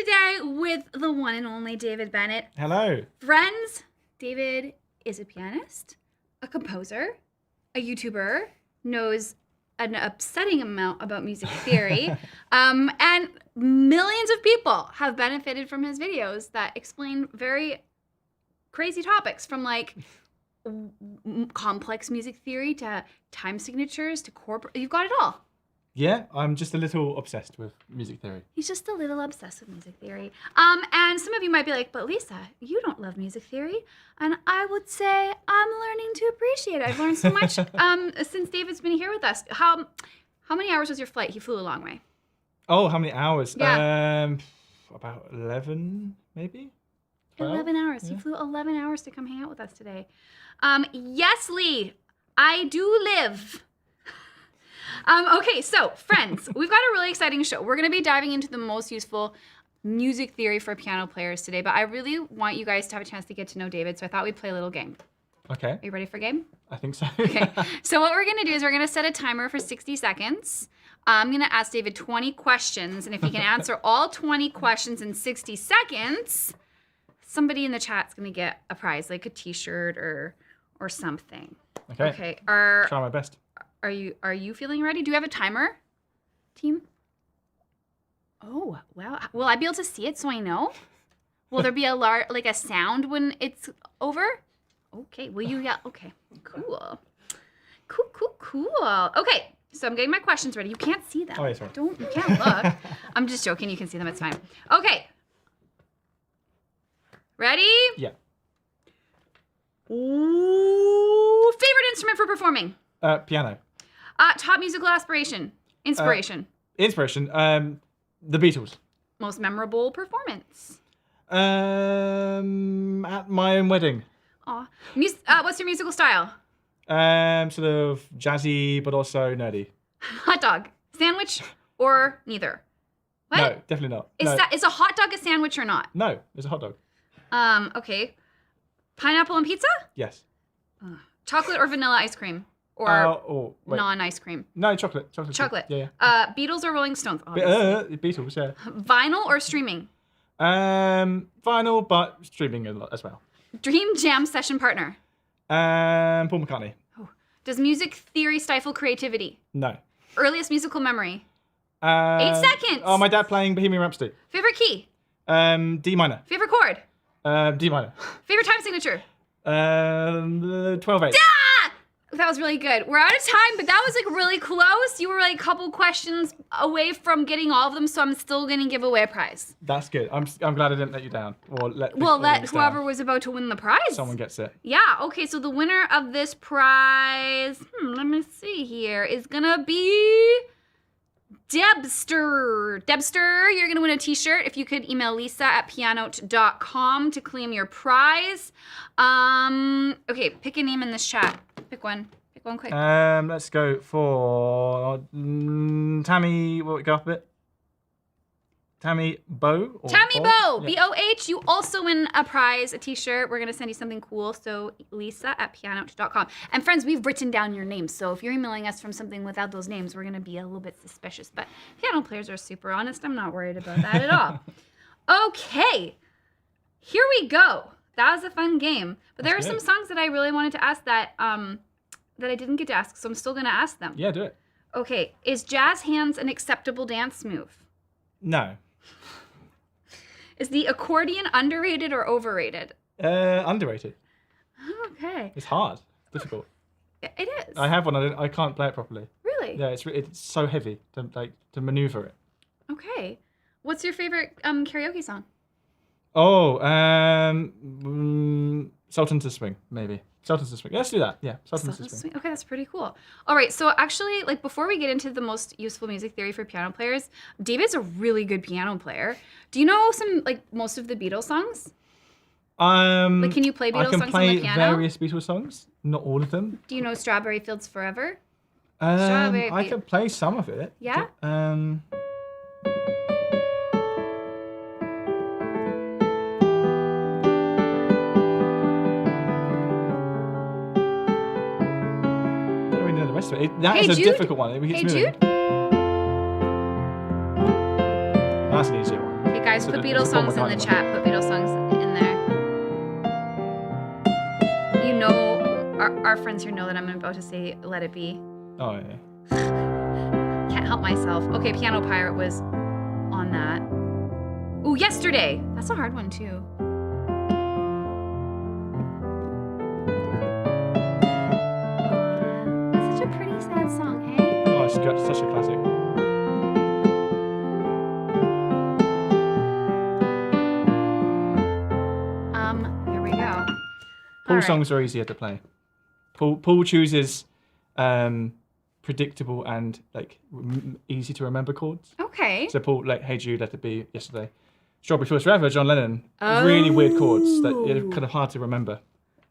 today with the one and only David Bennett. Hello. Friends, David is a pianist, a composer, a YouTuber, knows an upsetting amount about music theory, and millions of people have benefited from his videos that explain very crazy topics from like complex music theory to time signatures to corporate. You've got it all. Yeah, I'm just a little obsessed with music theory. He's just a little obsessed with music theory. And some of you might be like, but Lisa, you don't love music theory. And I would say I'm learning to appreciate it. I've learned so much since David's been here with us. How many hours was your flight? He flew a long way. Oh, how many hours? Yeah. About 11, maybe? 11 hours. Yeah. He flew 11 hours to come hang out with us today. Yes, Lee, I do live. Okay, so friends, we've got a really exciting show. We're going to be diving into the most useful music theory for piano players today, but I really want you guys to have a chance to get to know David, so I thought we'd play a little game. Okay. Are you ready for a game? I think so. Okay, so what we're going to do is we're going to set a timer for 60 seconds. I'm going to ask David 20 questions, and if he can answer all 20 questions in 60 seconds, somebody in the chat's going to get a prize, like a t-shirt or something. Okay. Okay. Try my best. Are you feeling ready? Do you have a timer, team? Oh, well, will I be able to see it so I know? Will there be a sound when it's over? Okay, will you yell? Okay, cool. Cool. Okay, so I'm getting my questions ready. You can't see them. Oh, yeah, sorry. You can't look. I'm just joking, you can see them, it's fine. Okay. Ready? Yeah. Ooh, favorite instrument for performing? Piano. Top musical inspiration. Inspiration. The Beatles. Most memorable performance. At my own wedding. Aw. What's your musical style? Sort of jazzy, but also nerdy. Hot dog. Sandwich or neither? What? No, definitely not. Is a hot dog a sandwich or not? No, it's a hot dog. Okay. Pineapple and pizza? Yes. Chocolate or vanilla ice cream? Or wait. non-ice cream? No, chocolate. Chocolate. Yeah. Beatles or Rolling Stones? Beatles, yeah. Vinyl or streaming? Vinyl, but streaming as well. Dream jam session partner? Paul McCartney. Oh. Does music theory stifle creativity? No. Earliest musical memory? 8 seconds. Oh, my dad playing Bohemian Rhapsody. Favorite key? D minor. Favorite chord? D minor. Favorite time signature? 12/8. That was really good. We're out of time, but that was like really close. You were like a couple questions away from getting all of them, so I'm still gonna give away a prize. That's good. I'm glad I didn't let you down. Or let whoever was about to win the prize. Someone gets it. Yeah. Okay. So the winner of this prize, let me see here, is gonna be Debster. Debster, you're gonna win a t-shirt if you could email lisa@pianote.com to claim your prize. Okay, pick a name in this chat. Pick one quick. Let's go for Tammy. What we go up a bit? Tammy Bow. Tammy Bow, B-O-H. You also win a prize, a t-shirt. We're gonna send you something cool. So lisa@pianote.com. And friends, we've written down your names. So if you're emailing us from something without those names, we're gonna be a little bit suspicious. But piano players are super honest. I'm not worried about that at all. Okay, here we go. That was a fun game. But there are some songs that I really wanted to ask that I didn't get to ask, so I'm still gonna ask them. Yeah, do it. Okay, is jazz hands an acceptable dance move? No. Is the accordion underrated or overrated? Underrated. Okay. It's hard. Difficult. It is. I have one. I can't play it properly. Really? Yeah, it's so heavy to maneuver it. Okay. What's your favorite karaoke song? Oh, Sultans of Swing, maybe. Sultans of Swing. Let's do that. Yeah, Sultans of Swing. Okay, that's pretty cool. All right, so actually, like before we get into the most useful music theory for piano players, David's a really good piano player. Do you know most of the Beatles songs? Can you play Beatles songs on the piano? I can play various Beatles songs, not all of them. Do you know Strawberry Fields Forever? I can play some of it. Yeah? That is a difficult one. Hey Jude? That's an easier one. Okay, guys, put Beatles songs in the chat. Put Beatles songs in there. You know, our friends here know that I'm about to say "Let It Be." Oh yeah. Can't help myself. Okay, Piano Pirate was on that. Ooh, Yesterday. That's a hard one too. That's such a pretty sad song, hey? Oh, it's such a classic. Here we go. Paul songs are easier to play. Paul chooses predictable and like easy to remember chords. Okay. So Paul, like Hey Jude, Let It Be, Yesterday, Strawberry Fields Forever, John Lennon. Really weird chords that are kind of hard to remember.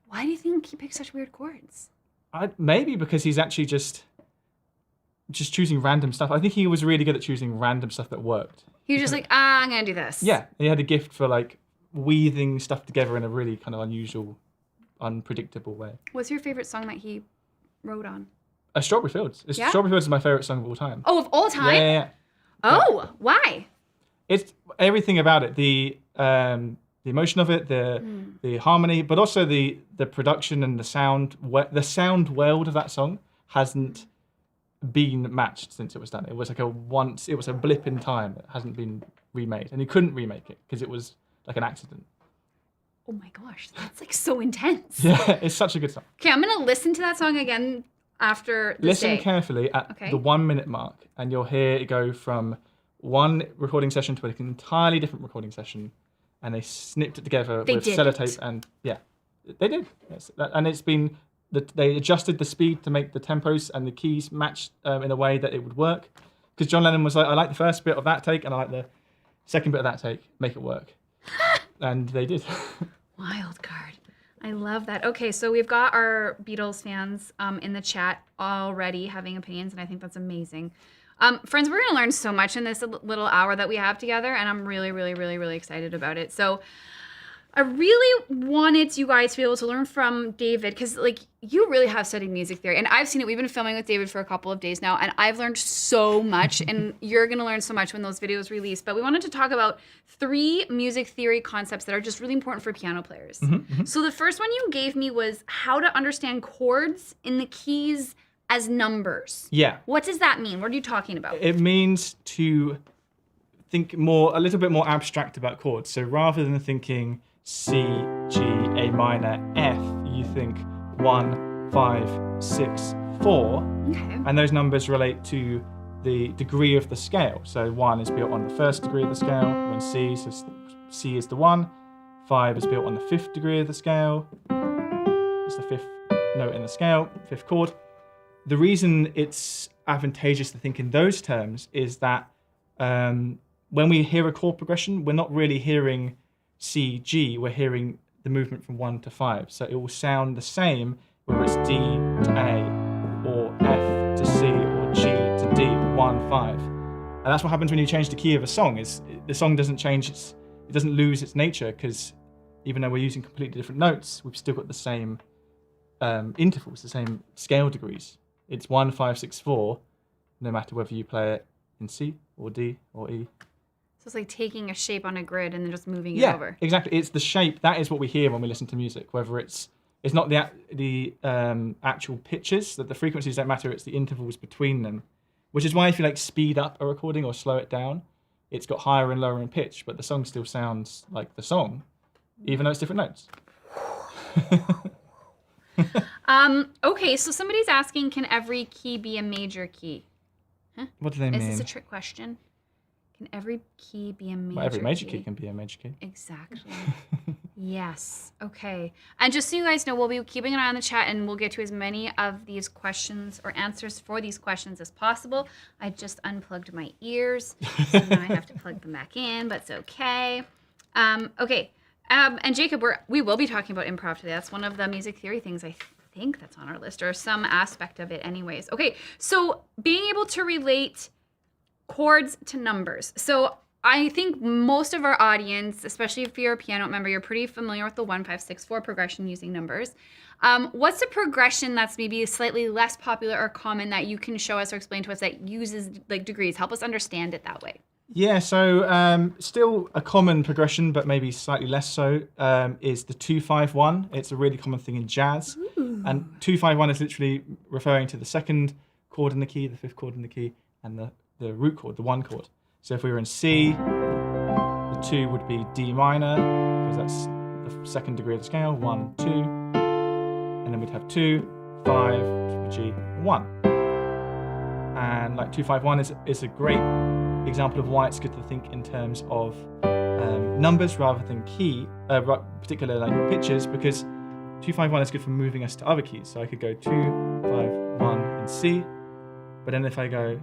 Why do you think he picks such weird chords? Maybe because he's actually just choosing random stuff. I think he was really good at choosing random stuff that worked. He was just like, I'm gonna do this. Yeah, he had a gift for like weaving stuff together in a really kind of unusual, unpredictable way. What's your favorite song that he wrote on? Strawberry Fields. Yeah? Strawberry Fields is my favorite song of all time. Oh, of all time? Yeah. Oh, why? It's everything about it. The emotion of it, the harmony, but also the production and the sound. The sound world of that song hasn't been matched since it was done. It was like it was a blip in time. It hasn't been remade, and he couldn't remake it because it was like an accident. Oh my gosh, that's like so intense. Yeah, it's such a good song. Okay, I'm gonna listen to that song again after this Listen day. carefully at the 1 minute mark, and you'll hear it go from one recording session to an entirely different recording session, and they snipped it together with sellotape, and yeah, they did. And it's been they adjusted the speed to make the tempos and the keys match in a way that it would work. Because John Lennon was like, I like the first bit of that take, and I like the second bit of that take. Make it work, and they did. Wild card. I love that. Okay, so we've got our Beatles fans in the chat already having opinions, and I think that's amazing. Friends, we're going to learn so much in this little hour that we have together, and I'm really, really, really, really excited about it. So I really wanted you guys to be able to learn from David, because like you really have studied music theory, and I've seen it. We've been filming with David for a couple of days now, and I've learned so much, and you're going to learn so much when those videos release. But we wanted to talk about 3 music theory concepts that are just really important for piano players. So the first one you gave me was how to understand chords in the keys as numbers. Yeah. What does that mean? What are you talking about? It means to think a little bit more abstract about chords. So rather than thinking C, G, A minor, F, you think 1, 5, 6, 4. Okay. And those numbers relate to the degree of the scale. So 1 is built on the 1st degree of the scale, when C is the 1. 5 is built on the 5th degree of the scale. It's the 5th note in the scale, 5th chord. The reason it's advantageous to think in those terms is that when we hear a chord progression, we're not really hearing C, G, we're hearing the movement from 1 to 5. So it will sound the same whether it's D to A, or F to C, or G to D, 1, 5. And that's what happens when you change the key of a song, is the song doesn't change, it doesn't lose its nature, because even though we're using completely different notes, we've still got the same intervals, the same scale degrees. It's 1, 5, 6, 4, no matter whether you play it in C or D or E. So it's like taking a shape on a grid and then just moving it over. Yeah, exactly. It's the shape. That is what we hear when we listen to music. Whether it's not the actual pitches, that the frequencies don't matter. It's the intervals between them, which is why if you like speed up a recording or slow it down, it's got higher and lower in pitch, but the song still sounds like the song, even though it's different notes. Okay, so somebody's asking, can every key be a major key? Huh? What do they mean? Is this a trick question? Can every key be a major key? Well, every major key can be a major key. Exactly. Yes. Okay. And just so you guys know, we'll be keeping an eye on the chat, and we'll get to as many of these questions or answers for these questions as possible. I just unplugged my ears, so now I have to plug them back in, but it's okay. Okay. And Jacob, we will be talking about improv today. That's one of the music theory things I think that's on our list, or some aspect of it anyways. Okay, so being able to relate chords to numbers. So I think most of our audience, especially if you're a piano member, you're pretty familiar with the 1, 5, 6, 4 progression using numbers. What's a progression that's maybe slightly less popular or common that you can show us or explain to us that uses like degrees? Help us understand it that way. Yeah, so still a common progression, but maybe slightly less so, is the 2-5-1. It's a really common thing in jazz. Ooh. And 2-5-1 is literally referring to the second chord in the key, the fifth chord in the key, and the root chord, the 1 chord. So if we were in C, the 2 would be D minor, because that's the second degree of the scale, 1, 2. And then we'd have 2, 5, G, 1. And like 2-5-1 is a great example of why it's good to think in terms of numbers rather than key, particular like pitches, because 2-5-1 is good for moving us to other keys. So I could go 2-5-1 in C, but then if I go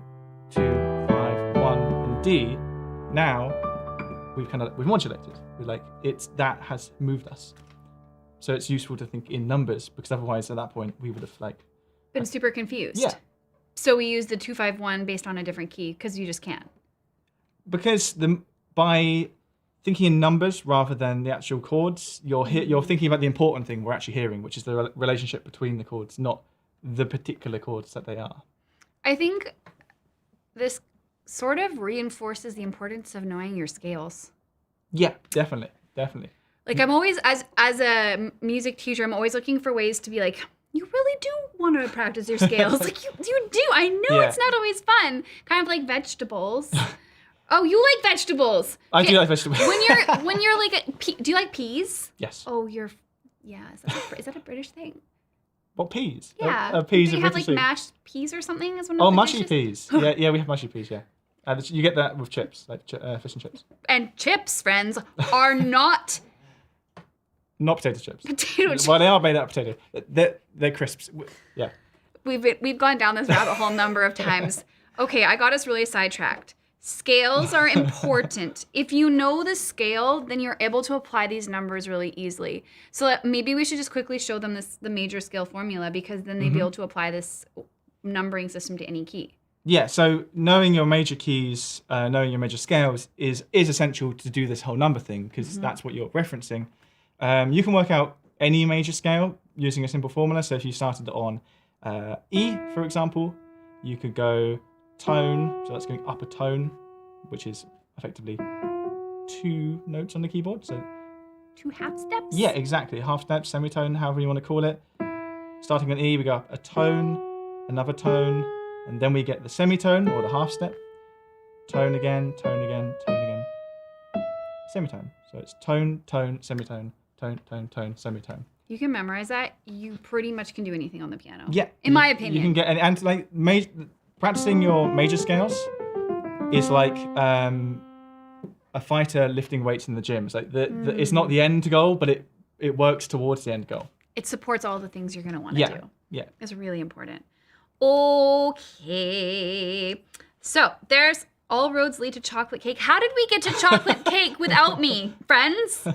2-5-1 in D, now we've modulated. That has moved us. So it's useful to think in numbers, because otherwise at that point we would have been super confused. Yeah. So we use the 2-5-1 based on a different key because you just can't. Because by thinking in numbers rather than the actual chords, you're thinking about the important thing we're actually hearing, which is the relationship between the chords, not the particular chords that they are. I think this sort of reinforces the importance of knowing your scales. Yeah, definitely. Like I'm always, as a music teacher, I'm always looking for ways to be like, you really do want to practice your scales. Like you do. I know it's not always fun. Kind of like vegetables. Oh, you like vegetables. I do like vegetables. when you're like, do you like peas? Yes. Oh, is that a British thing? What, peas? Yeah. Peas do you have like thing. Mashed peas or something as one of the mushy dishes? peas. Yeah, we have mushy peas, yeah. You get that with chips, like fish and chips. And chips, friends, are not... Not potato chips. Potato chips. Well, they are made out of potato. They're crisps. Yeah. We've gone down this rabbit hole a number of times. Okay, I got us really sidetracked. Scales are important. If you know the scale, then you're able to apply these numbers really easily. So maybe we should just quickly show them the major scale formula, because then they'd be able to apply this numbering system to any key. Yeah, so knowing your major keys, knowing your major scales is essential to do this whole number thing, because that's what you're referencing. You can work out any major scale using a simple formula. So if you started on E, for example, you could go tone, so that's going up a tone, which is effectively 2 notes on the keyboard. So 2 half steps? Yeah, exactly. Half step, semitone, however you want to call it. Starting on E, we go up a tone, another tone, and then we get the semitone or the half step. Tone again, tone again, tone again. Semitone. So it's tone, tone, semitone, tone, tone, tone, semitone. You can memorize that. You pretty much can do anything on the piano. Yeah. In my opinion. You can get, and like practicing your major scales is like a fighter lifting weights in the gym. It's like it's not the end goal, but it works towards the end goal. It supports all the things you're going to want to do. Yeah. It's really important. Okay. So there's all roads lead to chocolate cake. How did we get to chocolate cake without me, friends?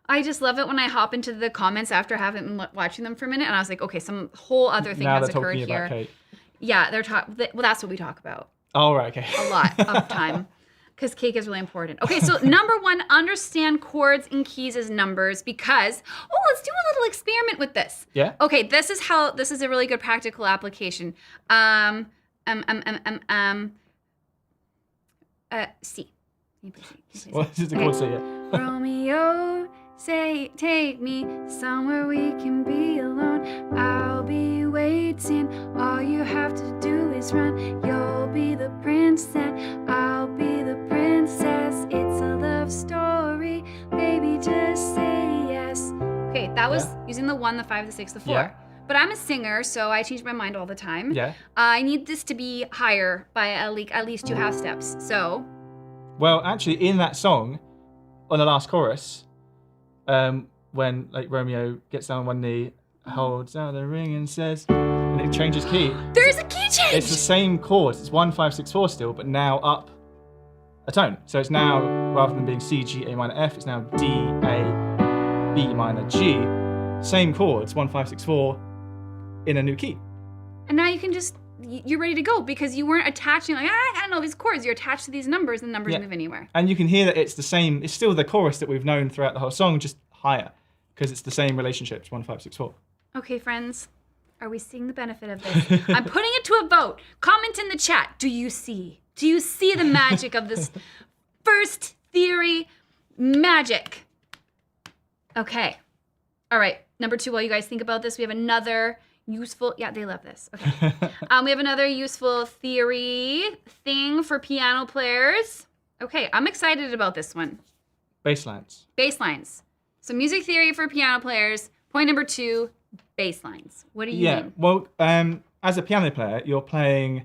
I just love it when I hop into the comments after having been watching them for a minute, and I was like, okay, some whole other thing has occurred here. About cake. Yeah, well, that's what we talk about. Oh, right, okay. A lot of time, because cake is really important. Okay, so number 1, understand chords and keys as numbers, because, let's do a little experiment with this. Yeah? Okay, this is a really good practical application. C. What is the chord C? Yeah. Romeo, take me somewhere we can be alone. I'll be waiting. All you have to do is run. You'll be the prince and I'll be the princess. It's a love story. Baby, just say yes. Okay, that was using the 1, the 5, the 6, the 4. Yeah. But I'm a singer, so I change my mind all the time. Yeah. I need this to be higher by at least 2 half steps. So. Well, actually, in that song, on the last chorus, when like Romeo gets down on one knee, holds out the ring and says, and it changes key. There's a key change. It's the same chord. It's 1, 5, 6, 4 still, but now up a tone. So it's now, rather than being C, G, A minor, F, it's now D, A, B minor, G. Same chords, 1, 5, 6, 4, in a new key. And now you can just, you're ready to go, because you weren't attaching like, I don't know these chords. You're attached to these numbers, and numbers move anywhere. And you can hear that it's the same. It's still the chorus that we've known throughout the whole song, just higher, because it's the same relationships, 1, 5, 6, 4. Okay, friends, are we seeing the benefit of this? I'm putting it to a vote. Comment in the chat. Do you see the magic of this first theory, magic. Okay. All right. Number 2, while you guys think about this, we have another useful, yeah, they love this. Okay. We have another useful theory thing for piano players. Okay, I'm excited about this one. Bass lines. Bass lines. So music theory for piano players. Point number 2, bass lines. What do you mean? Well, as a piano player, you're playing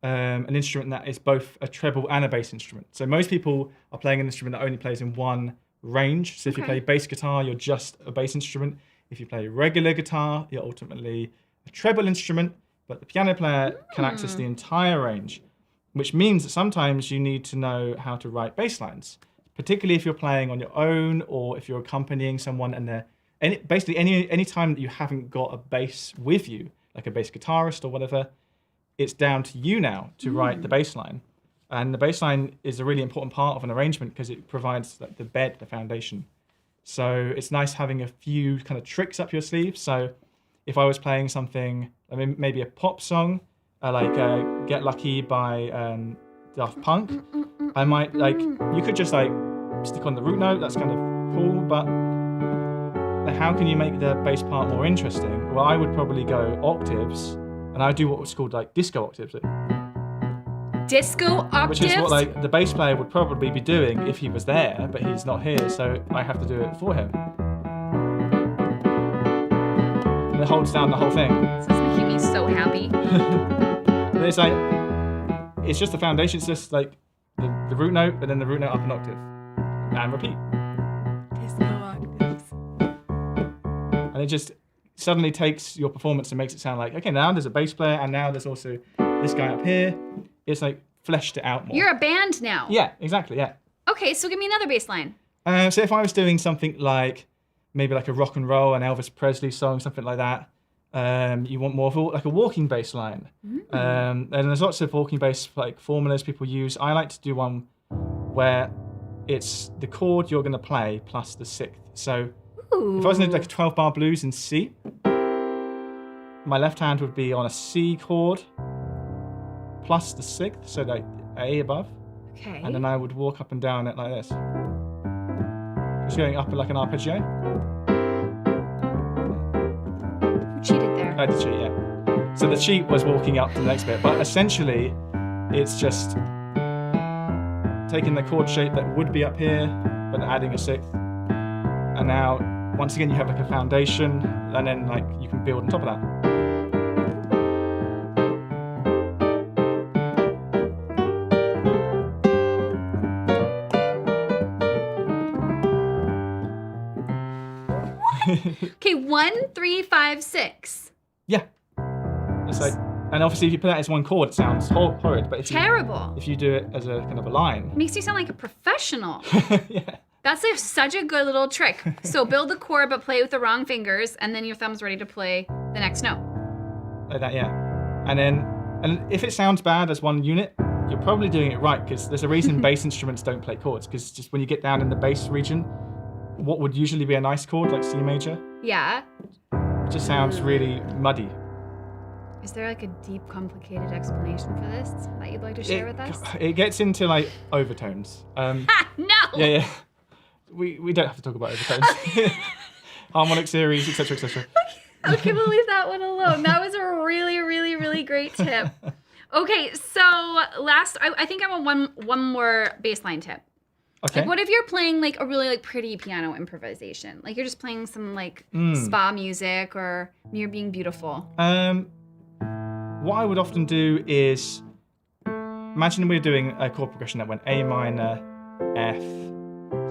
an instrument that is both a treble and a bass instrument. So most people are playing an instrument that only plays in one range. So if you play bass guitar, you're just a bass instrument. If you play regular guitar, you're ultimately a treble instrument, but the piano player can access the entire range, which means that sometimes you need to know how to write bass lines, particularly if you're playing on your own or if you're accompanying someone and basically any time that you haven't got a bass with you, like a bass guitarist or whatever, it's down to you now to write the bass line. And the bass line is a really important part of an arrangement because it provides like, the bed, the foundation. So it's nice having a few kind of tricks up your sleeve. So if I was playing something, I mean, maybe a pop song, like Get Lucky by Daft Punk, I might you could just like stick on the root note, that's kind of cool, but how can you make the bass part more interesting? Well, I would probably go octaves, and I do what was called like disco octaves. Disco octaves? Which is what like the bass player would probably be doing if he was there, but he's not here, so I have to do it for him. And it holds down the whole thing. This is making me so happy. And it's like, it's just the foundation. It's just like the root note, and then the root note up an octave, and repeat. Disco octaves. And it just suddenly takes your performance and makes it sound like, okay, now there's a bass player, and now there's also this guy up here. It's like fleshed it out more. You're a band now. Yeah, exactly, yeah. Okay, so give me another bass line. So if I was doing something like, maybe like a rock and roll, an Elvis Presley song, something like that, you want more of like a walking bass line. And there's lots of walking bass like formulas people use. I like to do one where it's the chord you're going to play plus the sixth. So if I was going to do like a 12-bar blues in C, my left hand would be on a C chord plus the sixth, so like A above. Okay. And then I would walk up and down it like this. Just going up like an arpeggio. Who cheated there? I did cheat, yeah. So the cheat was walking up to the next bit, but essentially it's just taking the chord shape that would be up here, but adding a sixth. And now, once again, you have like a foundation, and then like you can build on top of that. Okay, 1, 3, 5, 6. Yeah. It's like, and obviously if you put that as one chord, it sounds horrid, but if you do it as a kind of a line. It makes you sound like a professional. Yeah. That's like such a good little trick. So build the chord, but play with the wrong fingers, and then your thumb's ready to play the next note. Like that, yeah. And if it sounds bad as one unit, you're probably doing it right, because there's a reason bass instruments don't play chords, because just when you get down in the bass region, what would usually be a nice chord, like C major, Yeah. it just sounds really muddy. Is there like a deep, complicated explanation for this that you'd like to share with us? It gets into like overtones. Ha! No! Yeah. We don't have to talk about overtones. Harmonic series, etc., etc. Okay, we'll leave that one alone. That was a really, really, really great tip. Okay, so I think I want one more baseline tip. Okay. Like, what if you're playing like a really like pretty piano improvisation? Like you're just playing some like spa music, or you're being beautiful. What I would often do is imagine we're doing a chord progression that went A minor, F,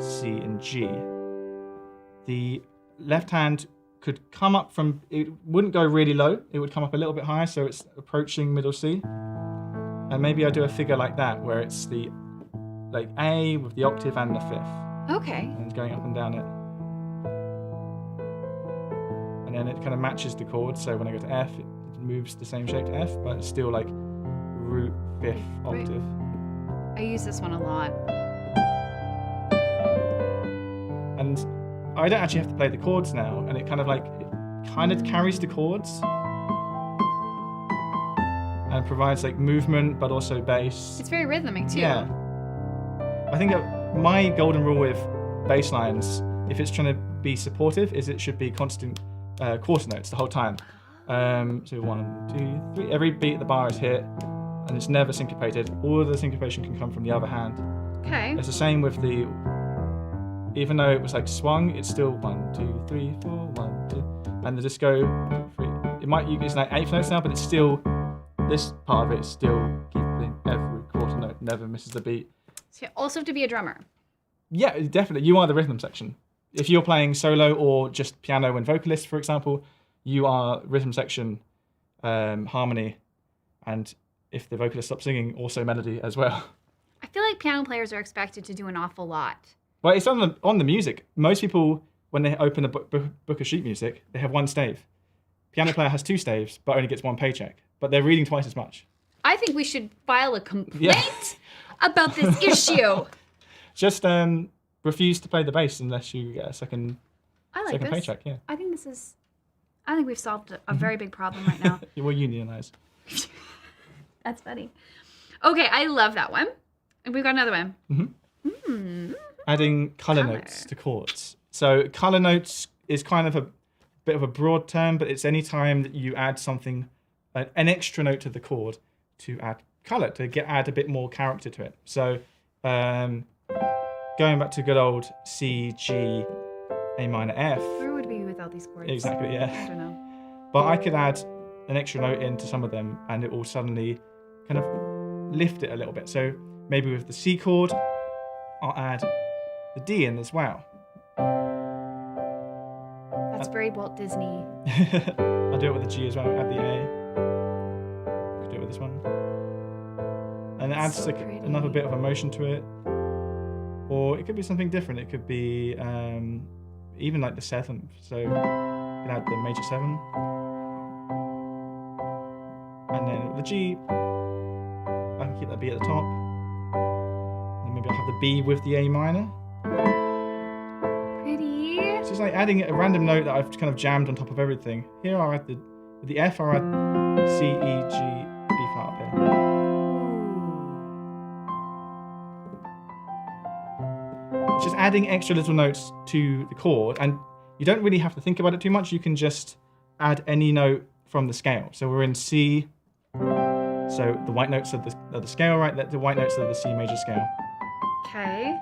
C, and G. The left hand could come up from, it wouldn't go really low, it would come up a little bit higher, so it's approaching middle C. And maybe I do a figure like that, where it's the like A with the octave and the fifth. Okay. And it's going up and down it. And then it kind of matches the chord, so when I go to F, it moves the same shape to F, but it's still like root, fifth, octave. I use this one a lot. And I don't actually have to play the chords now, and it kind of carries the chords and provides like movement, but also bass. It's very rhythmic too. Yeah. I think my golden rule with bass lines, if it's trying to be supportive, is it should be constant quarter notes the whole time. So 1, 2, 3. Every beat the bar is hit, and it's never syncopated. All of the syncopation can come from the other hand. Okay. It's the same with the. Even though it was like swung, it's still 1, 2, 3, 4, 1, 2, and the disco 3. It's like 8th notes now, but it's still this part of it is still keeping every quarter note, never misses the beat. So you also have to be a drummer. Yeah, definitely. You are the rhythm section. If you're playing solo or just piano and vocalist, for example, you are rhythm section, harmony, and if the vocalist stops singing, also melody as well. I feel like piano players are expected to do an awful lot. Well, it's on the music. Most people, when they open a book of sheet music, they have one stave. Piano player has 2 staves, but only gets 1 paycheck. But they're reading twice as much. I think we should file a complaint about this issue. Just refuse to play the bass unless you get a second paycheck. Yeah. I think we've solved a very big problem right now. You will unionize. That's funny. Okay, I love that one. And we've got another one. Mm-hmm. Adding color notes to chords. So color notes is kind of a bit of a broad term, but it's any time that you add something, an extra note to the chord to add color, to add a bit more character to it. So going back to good old C, G, A minor, F. Where would we be without these chords? Exactly, yeah. I don't know. But I could add an extra note into some of them and it will suddenly kind of lift it a little bit. So maybe with the C chord, I'll add the D in as well. That's very Walt Disney. I'll do it with the G as well, add the A. I'll do it with this one. And it adds So another bit of emotion to it. Or it could be something different. It could be even like the 7th. So you can add the major 7. And then with the G, I can keep that B at the top. And maybe I'll have the B with the A minor. Pretty. So it's like adding a random note that I've kind of jammed on top of everything. Here I'll add the F, I'll add C, E, G, B flat up here. It's just adding extra little notes to the chord, and you don't really have to think about it too much. You can just add any note from the scale. So we're in C, so the white notes of the scale, right? The white notes of the C major scale. Okay.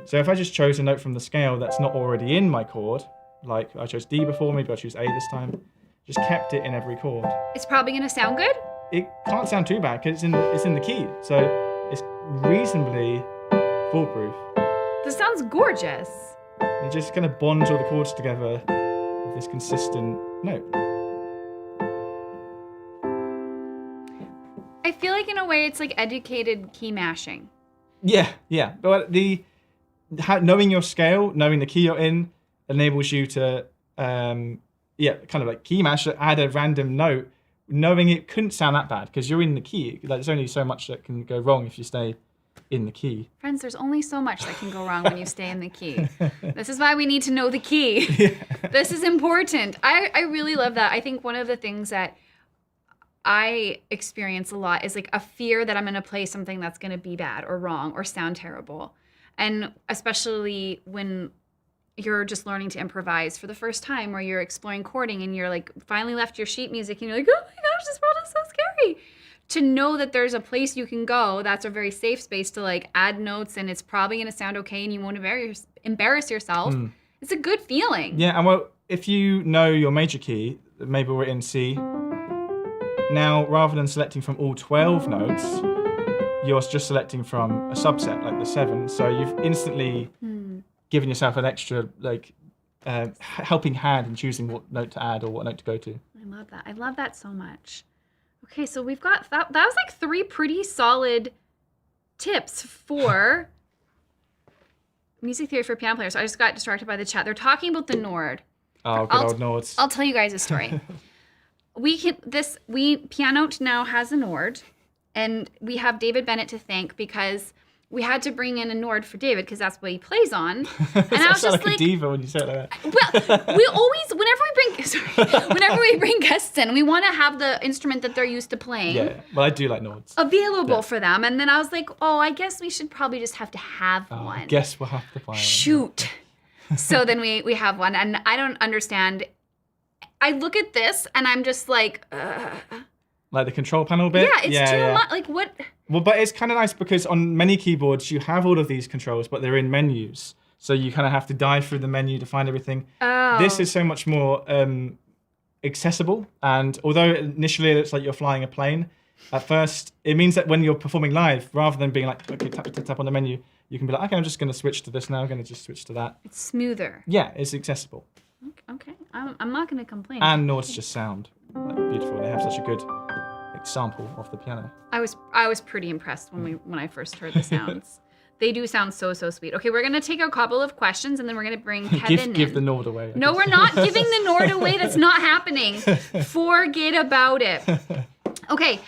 So if I just chose a note from the scale that's not already in my chord, like I chose D before, maybe I'll choose A this time, just kept it in every chord. It's probably going to sound good? It can't sound too bad because it's in the key, so it's reasonably foolproof. This sounds gorgeous. It just kind of bonds all the chords together with this consistent note. I feel like in a way it's like educated key mashing. Yeah. But knowing your scale, knowing the key you're in, enables you to, kind of like key mash, add a random note, knowing it couldn't sound that bad because you're in the key. Like, there's only so much that can go wrong if you stay in the key. Friends, there's only so much that can go wrong when you stay in the key. This is why we need to know the key. Yeah. This is important. I really love that. I think one of the things that I experience a lot is like a fear that I'm going to play something that's going to be bad or wrong or sound terrible. And especially when you're just learning to improvise for the first time, or you're exploring chording and you're like finally left your sheet music and you're like, oh my gosh, this world is so scary. To know that there's a place you can go that's a very safe space to like add notes and it's probably going to sound okay and you won't embarrass yourself. It's a good feeling. Yeah, and well, if you know your major key, maybe we're in C. Now, rather than selecting from all 12 notes, you're just selecting from a subset, like the 7. So you've instantly given yourself an extra, like, helping hand in choosing what note to add or what note to go to. I love that. I love that so much. Okay, so we've got, that was like 3 pretty solid tips for music theory for piano players. I just got distracted by the chat. They're talking about the Nord. Oh, good old Nords. I'll tell you guys a story. Pianote now has a Nord, and we have David Bennett to thank because we had to bring in a Nord for David because that's what he plays on. And I was sound just like a diva when you say it like that. well, we always, whenever we bring guests in, we want to have the instrument that they're used to playing. Yeah, well, I do like Nords. Available for them. And then I was like, oh, I guess we should probably just have to have one. I guess we'll have to buy one. Shoot. So then we have one, and I don't understand. I look at this and I'm just like, like the control panel bit? Yeah, it's too much. Like what? Well, but it's kind of nice because on many keyboards you have all of these controls, but they're in menus. So you kind of have to dive through the menu to find everything. Oh. This is so much more accessible. And although initially it looks like you're flying a plane, at first it means that when you're performing live, rather than being like, okay, tap on the menu, you can be like, okay, I'm just going to switch to this now. I'm going to just switch to that. It's smoother. Yeah, it's accessible. Okay, I'm not going to complain. And Nords just sound like beautiful. They have such a good example of the piano. I was pretty impressed when I first heard the sounds. They do sound so sweet. Okay, we're gonna take a couple of questions and then we're gonna bring Kevin in. Give the Nord away. No, we're not giving the Nord away. That's not happening. Forget about it. Okay.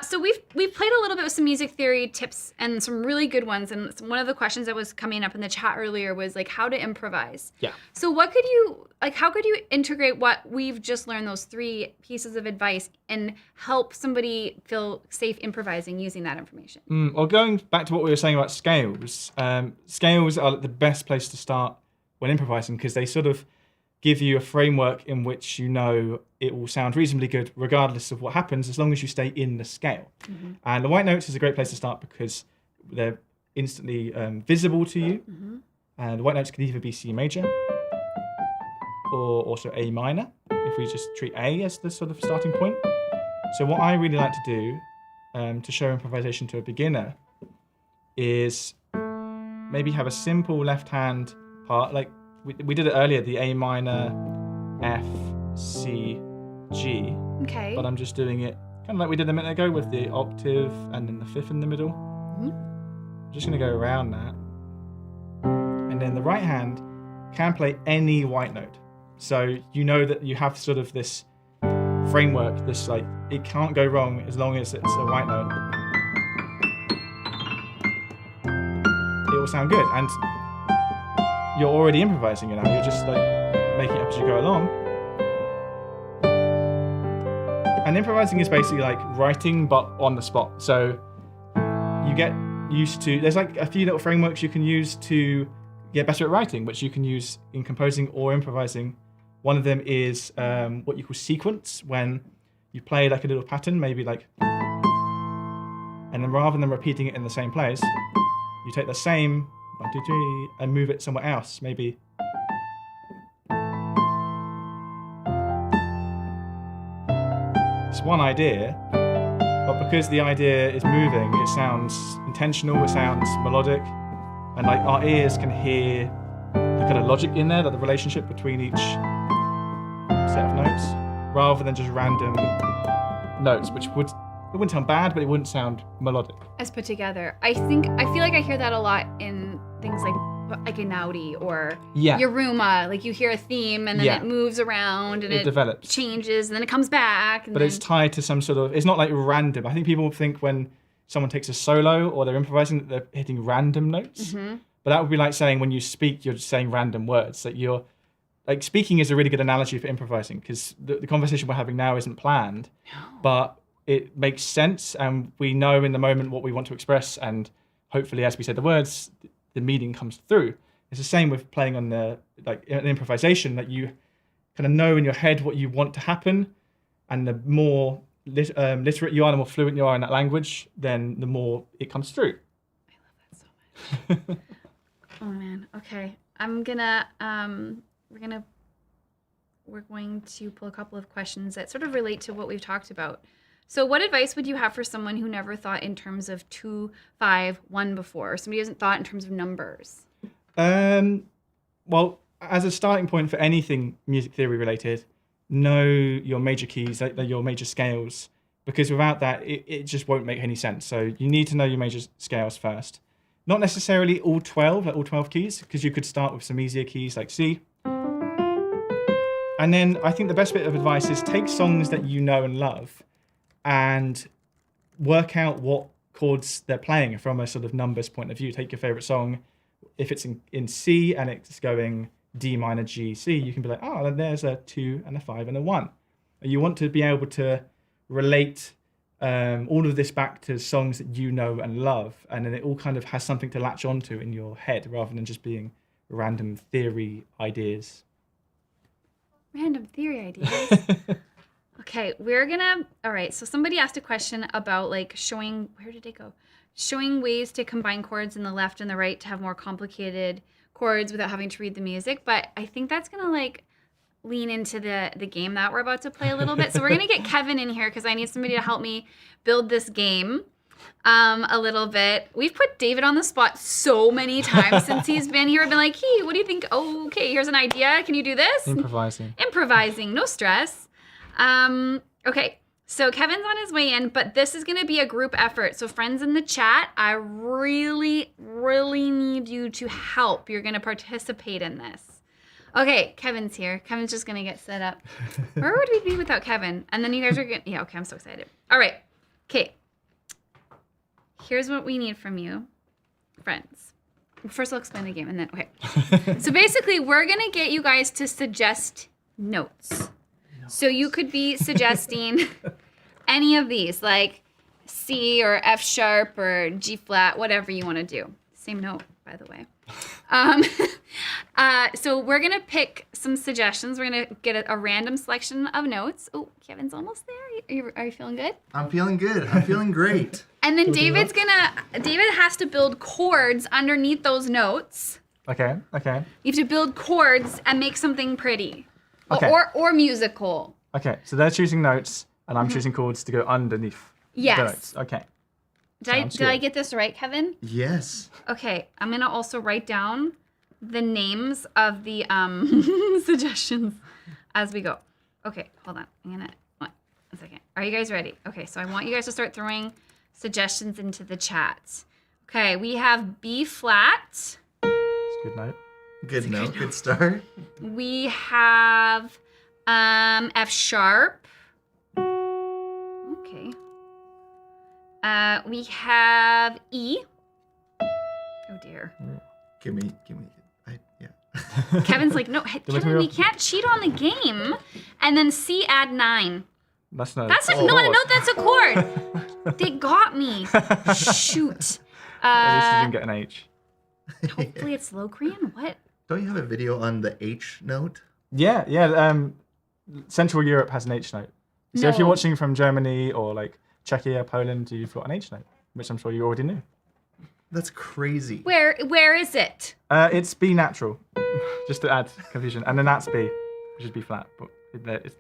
So we've played a little bit with some music theory tips and some really good ones. And one of the questions that was coming up in the chat earlier was like how to improvise. Yeah. So how could you integrate what we've just learned, those 3 pieces of advice, and help somebody feel safe improvising using that information? Well, going back to what we were saying about scales, scales are the best place to start when improvising because they sort of give you a framework in which you know it will sound reasonably good regardless of what happens as long as you stay in the scale. Mm-hmm. And the white notes is a great place to start because they're instantly visible to you. Mm-hmm. And the white notes can either be C major or also A minor if we just treat A as the sort of starting point. So what I really like to do to show improvisation to a beginner is maybe have a simple left hand part like we did it earlier, the A minor, F, C, G. Okay. But I'm just doing it kind of like we did a minute ago with the octave and then the fifth in the middle. Mm-hmm. I'm just going to go around that. And then the right hand can play any white note. So you know that you have sort of this framework, this like, it can't go wrong as long as it's a white note. It will sound good. And you're already improvising it now. You're just like making it up as you go along. And improvising is basically like writing, but on the spot. So you get used to, there's like a few little frameworks you can use to get better at writing, which you can use in composing or improvising. One of them is what you call sequence, when you play like a little pattern, maybe like, and then rather than repeating it in the same place, you take the same 1, 2, 3, and move it somewhere else, maybe. It's one idea, but because the idea is moving, it sounds intentional, it sounds melodic, and like our ears can hear the kind of logic in there, like the relationship between each set of notes, rather than just random notes, which wouldn't sound bad, but it wouldn't sound melodic. As put together. I feel like I hear that a lot in things like Einaudi or Yaruma. Like you hear a theme and then it moves around and it develops, changes, and then it comes back. And but it's tied to some sort of, it's not like random. I think people think when someone takes a solo or they're improvising that they're hitting random notes. Mm-hmm. But that would be like saying when you speak, you're just saying random words. That you're, like speaking is a really good analogy for improvising because the conversation we're having now isn't planned, but it makes sense and we know in the moment what we want to express, and hopefully as we say the words, the meaning comes through. It's the same with playing on the like an improvisation, that you kind of know in your head what you want to happen, and the more literate you are, the more fluent you are in that language, then the more it comes through. I love that so much. Oh man. Okay. We're going to pull a couple of questions that sort of relate to what we've talked about. So what advice would you have for someone who never thought in terms of 2, 5, 1 before, or somebody who hasn't thought in terms of numbers? Well, as a starting point for anything music theory related, know your major keys, like your major scales, because without that, it just won't make any sense. So you need to know your major scales first. Not necessarily all 12 keys, because you could start with some easier keys like C. And then I think the best bit of advice is take songs that you know and love and work out what chords they're playing from a sort of numbers point of view. Take your favorite song. If it's in C and it's going D minor G C, you can be like, oh, then there's a 2 and a 5 and a 1. And you want to be able to relate all of this back to songs that you know and love, and then it all kind of has something to latch onto in your head rather than just being random theory ideas. Random theory ideas. Okay, all right, so somebody asked a question about like showing, where did it go? Showing ways to combine chords in the left and the right to have more complicated chords without having to read the music, but I think that's gonna like lean into the game that we're about to play a little bit. So we're gonna get Kevin in here because I need somebody to help me build this game a little bit. We've put David on the spot so many times since he's been here. I've been like, hey, what do you think? Oh, okay, here's an idea. Can you do this? Improvising, no stress. Okay, so Kevin's on his way in, but this is gonna be a group effort. So friends in the chat, I really, really need you to help. You're gonna participate in this. Okay, Kevin's here. Kevin's just gonna get set up. Where would we be without Kevin? And then you guys are gonna, yeah, okay, I'm so excited. All right, okay. Here's what we need from you, friends. First I'll explain the game and then, okay. So basically we're gonna get you guys to suggest notes. So you could be suggesting any of these, like C or F sharp or G flat, whatever you wanna do. Same note, by the way. So we're gonna pick some suggestions. We're gonna get a random selection of notes. Oh, Kevin's almost there. Are you feeling good? I'm feeling good. I'm feeling great. And then David has to build chords underneath those notes. Okay. You have to build chords and make something pretty. Okay. Or musical. Okay, so they're choosing notes and I'm choosing chords to go underneath Yes. the notes. Okay. Did I get this right, Kevin? Yes. Okay, I'm gonna also write down the names of the suggestions as we go. Okay, hold on. One second. Are you guys ready? Okay, so I want you guys to start throwing suggestions into the chat. Okay, we have B flat. It's a good note. Good note. Good start. We have F sharp. Okay. We have E. Oh dear. Give me. Yeah. Kevin's like, no, Kevin, we can't cheat on the game. And then C, add 9. That's not That's not a note, that's a chord. They got me. Shoot. At least you didn't get an H. Hopefully it's Locrian. What? Don't you have a video on the H note? Yeah. Central Europe has an H note. So if you're No. watching from Germany or like Czechia, Poland, you've got an H note, which I'm sure you already knew. That's crazy. Where is it? It's B natural, just to add confusion. And then that's B, which is B flat, but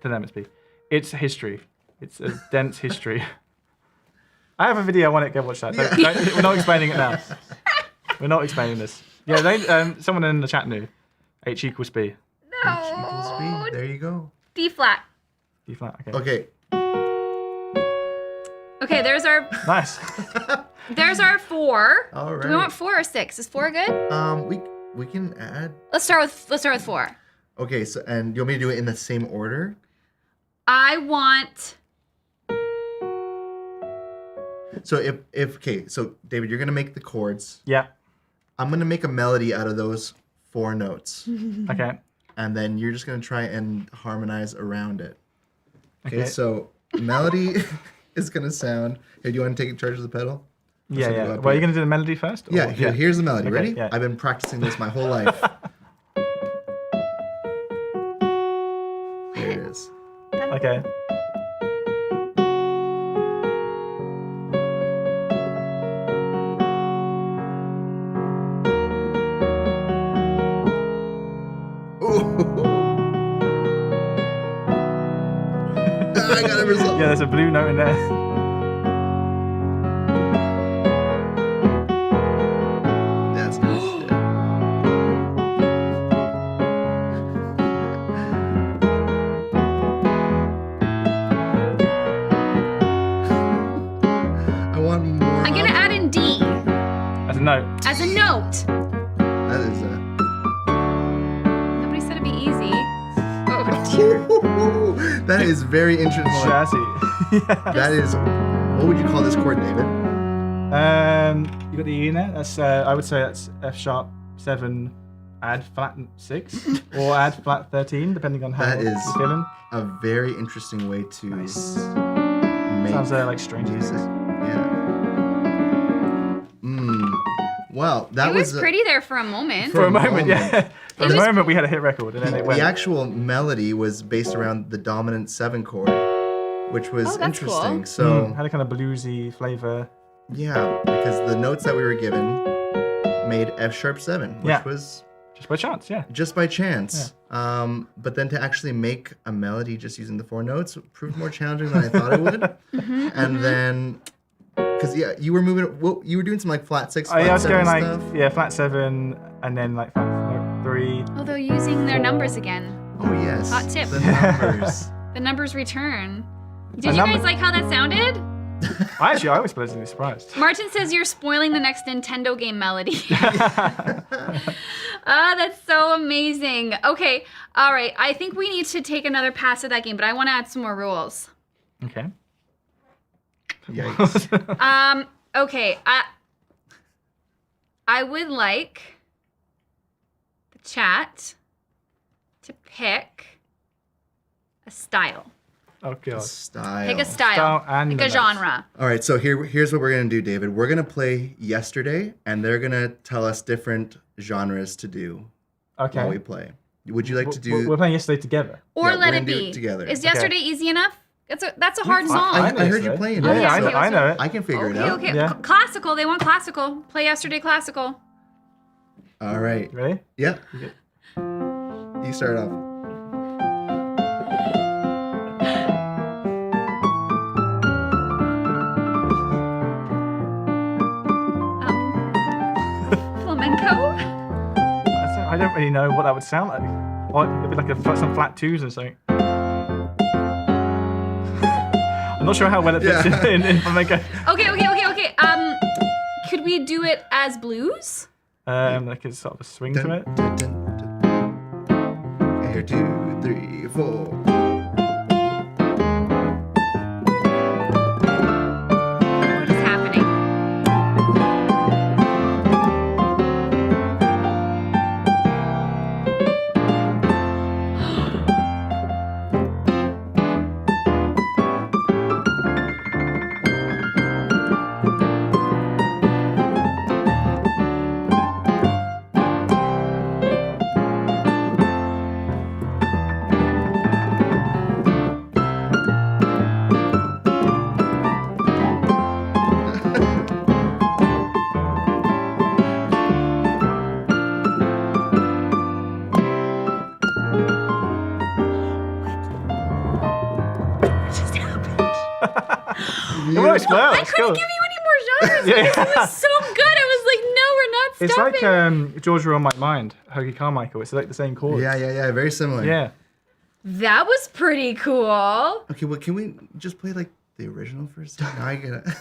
to them it's B. It's history. It's a dense history. I have a video on it, go watch that. We're not explaining it now. We're not explaining this. Yeah, someone in the chat knew. H equals B. No. H equals B. There you go. D flat. D flat, okay. Okay. Okay, there's our Nice. 4. All right. Do we want 4 or 6? Is 4 good? We can add. Let's start with 4. Okay, so and you want me to do it in the same order? I want. So so David, you're gonna make the chords. Yeah. I'm gonna make a melody out of those 4 notes, Okay. and then you're just gonna try and harmonize around it. Okay. Okay. So melody is gonna sound. Hey, do you want to take charge of the pedal? Yeah. go up Well, here. are you going to do the melody first? or- Yeah, here's the melody. Okay, Ready? yeah. I've been practicing this my whole life. There it is. Okay. I got a result. Yeah, there's a blue note in there. That's good. I want more. I'm gonna add in D As a note. as a note. That is Nobody said it'd be easy. Oh dear. that is very interesting. Chassis. Yeah. That is. What would you call this chord, David? You got the E in there. That's I would say that's F#7 add flat 6 or add flat 13, depending on how That you're is feeling. a very interesting way to make Sounds like strange music. music. Yeah. Well, that It was a- pretty there for a moment. For a moment, yeah. For a was- moment, we had a hit record, and then it went. The actual melody was based around the dominant 7 chord, which was Oh, that's interesting. cool. So had a kind of bluesy flavor. yeah, because the notes that we were given made F#7, which Yeah. was Just by chance, yeah. just by chance. But then to actually make a melody just using the 4 notes proved more challenging than I thought it would. And then, because you were you were doing some like flat 6, flat I was 7 going stuff. flat 7, and then like flat 3. Although using their numbers again. Oh yes, Hot tip. the numbers. The numbers return. Did A you number- guys like how that sounded? I was pleasantly surprised. Martin says you're spoiling the next Nintendo game melody. That's so amazing. Okay, all right. I think we need to take another pass at that game, but I want to add some more rules. Okay. Yikes. Okay. I would like the chat to pick a style. Oh god. Style. Pick a style. Style and Pick the a notes. genre. All right, so here's what we're gonna do, David. We're gonna play Yesterday, and they're gonna tell us different genres to do Okay. while we play. Would you like to do? We're playing Yesterday together. Or Yeah, Let we're It gonna do Be. it together. Is Okay. Yesterday easy enough? That's a hard song. I heard you Yesterday. playing Yeah, it. yeah, Okay, I know it. I can figure it Okay, out. okay. Yeah. Classical. They want classical. Play Yesterday classical. All right. You ready? Yeah. Okay. You start off. Flamenco. I don't really know what that would sound like. Or it'd be like some flat 2s or something. I'm not sure how well it fits Yeah. in flamenco. Okay. Could we do it as blues? Like it's sort of a swing to it. Dun, dun, dun. Here, 2, 3, 4. What is happening? It works well. I It's couldn't cool. give you any more genres Yeah. because it was so good. I was like, no, we're not It's stopping. like Georgia on My Mind, Hoagie Carmichael. It's like the same chords. Yeah. Very similar. Yeah. That was pretty cool. Okay, well, can we just play like the original for a second? Now I gotta.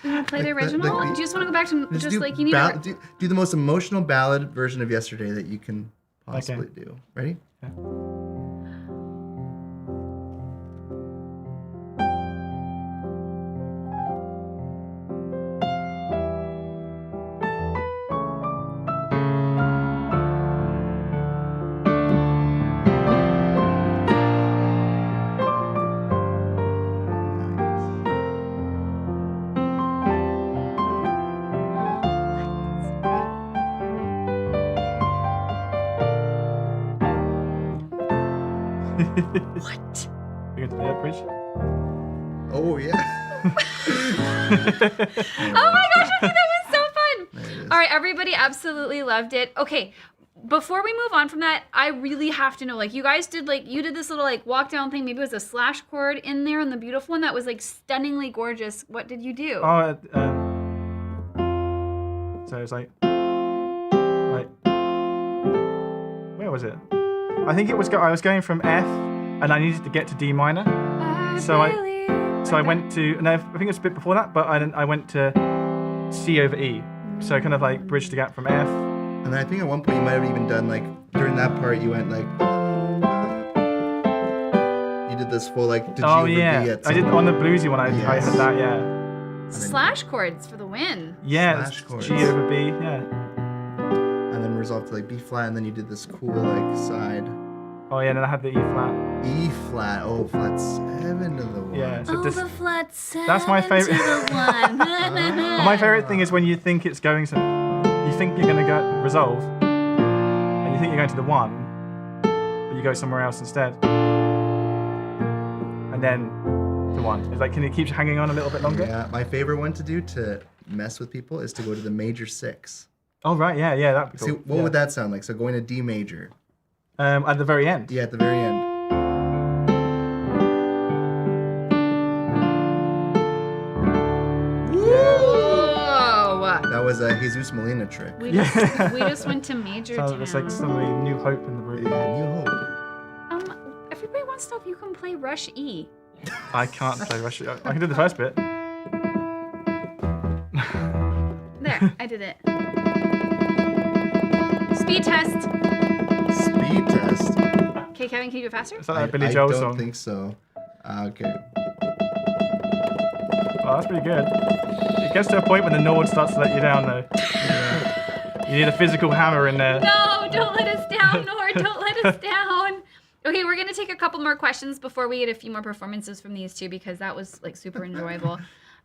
You want to play the Like the- original? like the- Do you just want to go back to just do like you need ball- to... do the most emotional ballad version of Yesterday that you can possibly do. Ready? What? You going to play that bridge? Oh yeah. Oh my gosh, I think that was so fun. There it is. All right, everybody absolutely loved it. Okay, before we move on from that, I really have to know, like, you guys did, like, you did this little, like, walk down thing. Maybe it was a slash chord in there and the beautiful one that was, like, stunningly gorgeous. What did you do? Oh, so it's like, where was it? I think it was. I was going from F, and I needed to get to D minor. So I went to, and I think it was a bit before that, but I went to C over E. So I kind of like bridged the gap from F. And then I think at one point you might have even done like during that part you went like. You did this full like. Did Oh you yeah, over D at I did some on the point. bluesy one. I Yes. had that, yeah. Slash chords for the win. Yeah, Slash it's chords. G over B. Yeah. And then resolved to like B flat, and then you did this cool like side Oh yeah, and then I had the E flat. E flat. Oh, flat 7 to the 1. Yeah. So The flat 7 that's my favorite. to the 1. My favorite thing is when you think it's going to, you think you're going to go resolve, and you think you're going to the 1, but you go somewhere else instead, and then the 1. It's like, can it keep hanging on a little bit longer? Yeah, my favorite one to do to mess with people is to go to the major 6. Oh right, yeah, that'd be cool. See, what would that sound like? So going to D major. At the very end. Yeah, at the very end. Whoa. That was a Jesus Molina trick. We Yeah. just went to Major So Town. it's like suddenly new hope in the room. Yeah, New Hope. Everybody wants to know if you can play Rush E. I can't play Russian. I can do the first bit. There, I did it. Speed test. Speed test. Okay, Kevin, can you do it faster? Is that that Billy I Joel don't song? think so. Okay. Oh, that's pretty good. It gets to a point when the Nord starts to let you down, though. You need a physical hammer in there. No, don't let us down, Nord. Don't let us down. Okay, we're gonna take a couple more questions before we get a few more performances from these two because that was like super enjoyable.